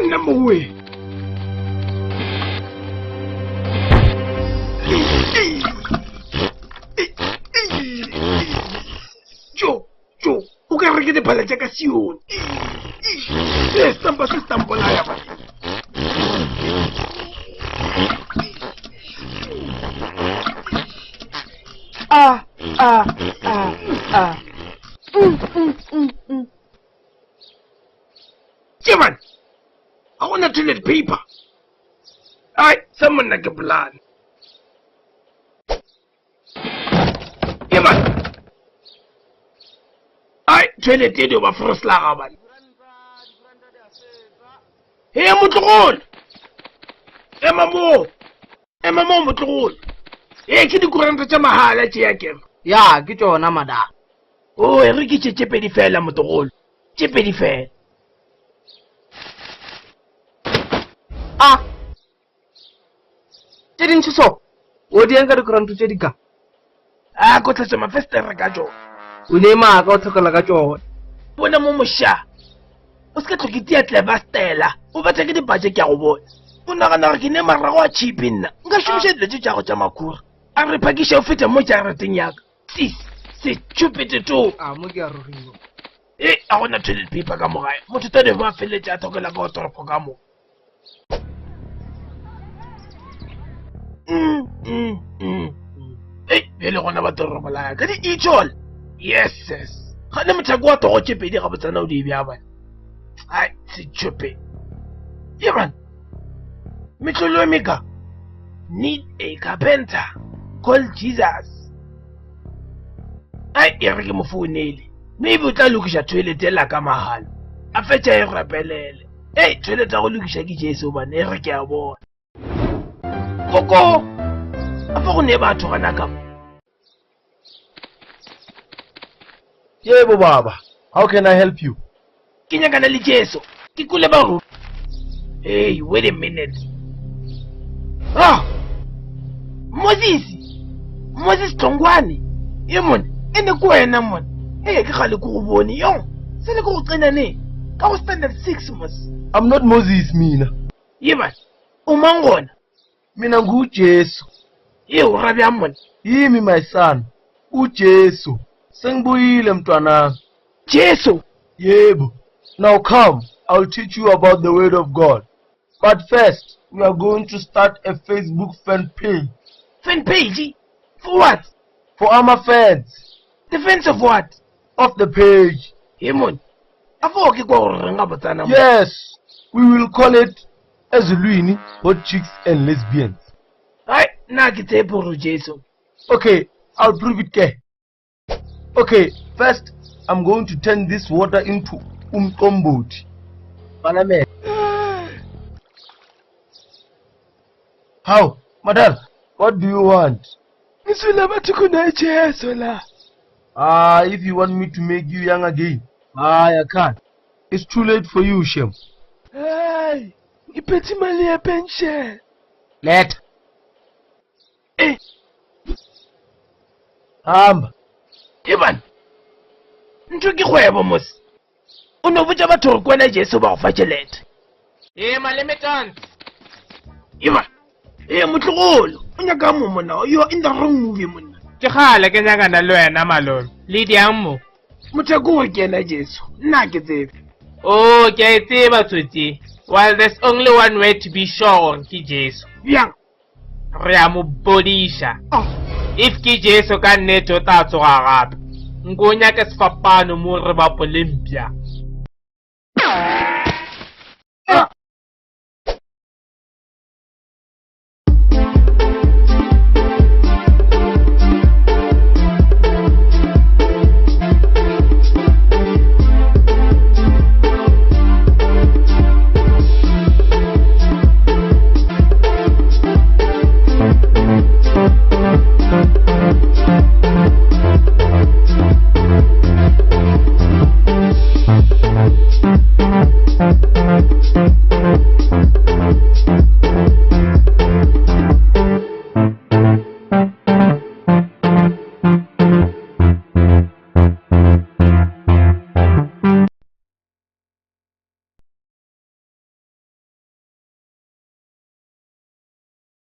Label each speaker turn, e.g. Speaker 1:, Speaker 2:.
Speaker 1: number way. Joe, o ka re ke diphala tša ka sione. Se stampo la ya ba. Jeman, I want a toilet paper. Alright, someone like a blood. Jeman. Alright, toilet paper over first lagaban. Hey, Mutrol. Emma Mo Mutrol. Hey, kidi kuranta cha mahala chi yake.
Speaker 2: Ya, ke tsona mada.
Speaker 1: Oh, re ke tšepe di fela Mutrol. Tšepe di fela.
Speaker 2: Tse dintšhi so o di yang ka dikuranto tse di ka
Speaker 1: Ko tlhatsa mafestere ka tšona.
Speaker 2: o ne maaka o tlhokela ka tsona
Speaker 1: Bona mo moša. O se ka tlhoketia tleba stela. O batla ke dipatše ke a go bona. O nagana gore ke ne marago a chipi nna. Nka šomiša dilo tše tša go tša makhura. A re phakiša o feta mo jarateng yaka. Sis, stupid to.
Speaker 2: mo ke a rogiwa
Speaker 1: A gona toilet paper ka mogae. Motho tane ba feletse a thokela ka go toropo ka mo. Bjale gona ba toropo la yaka. Di itšhol. Yes. Ga ne mothako wa togo tše pedi ga botsana o di bja bana. Hai, stupid. Yeah, man. Mitlolo emeka. Need a carpenter called Jesus. Ai, e re ke mo founele. Maybe o tla lokisha toilet la ka mahala. A fetša e rapelele. Toilet ya go lokisha ke Jesu bane e re ke a bona. Koko. A fa go ne batho gana ka.
Speaker 3: Yebo baba, how can I help you?
Speaker 1: Ke nyakana le Jesu. Ke kule ba ru. Hey, wait a minute. Moses Tongwane. Yemon, ene ko wena mon. Ke gale ko go bone yo. Se le go tsena ne. Ka go stand at 6 months.
Speaker 3: I'm not Moses mina.
Speaker 1: Yeba. O mangona.
Speaker 3: Mina nguJesu.
Speaker 1: O rabya mon.
Speaker 3: Yimi my son. uJesu. Sengibuyile mntwana.
Speaker 1: Jesu.
Speaker 3: Yebo. Now come, I'll teach you about the word of God. But first, we are going to start a Facebook fan page.
Speaker 1: Fan page? For what?
Speaker 3: For our fans.
Speaker 1: The fans of what?
Speaker 3: Of the page.
Speaker 1: Yemon. Afo ke kwa renga botsana.
Speaker 3: Yes. We will call it Ezulwini, Hot Chicks and Lesbians.
Speaker 1: Hai, na ke tseporo Jesu.
Speaker 3: Okay, I'll prove it ke. Okay, first I'm going to turn this water into umqombothi. Parliament. How? Madam, what do you want?
Speaker 1: Ngisula batho kuna Jesu la.
Speaker 3: If you want me to make you young again. I can't. It's too late for you, Shem.
Speaker 1: Hey, ngiphethe imali ye pension.
Speaker 3: Let. Hamba.
Speaker 1: Iban. Ntho ke kgwebo mos. O no botsa batho go kwena Jesu ba go fa tšhelete.
Speaker 2: Malemetan.
Speaker 1: Iban. Motlogolo. O nyaka mo mona. You are in the wrong movie mona.
Speaker 2: Ke gale ke nyakana le wena malome. Le diamo.
Speaker 1: Mothako o kena Jesu. Nna ke tsebe.
Speaker 2: Oh, ke a tseba tsotsi. Well, there's only one way to be sure ke Jesu.
Speaker 1: Yang.
Speaker 2: Re a mo bodisha. If ke Jesu ka nnete o tla tsoga gape. Ngonya ke sefapano mo re ba polempia.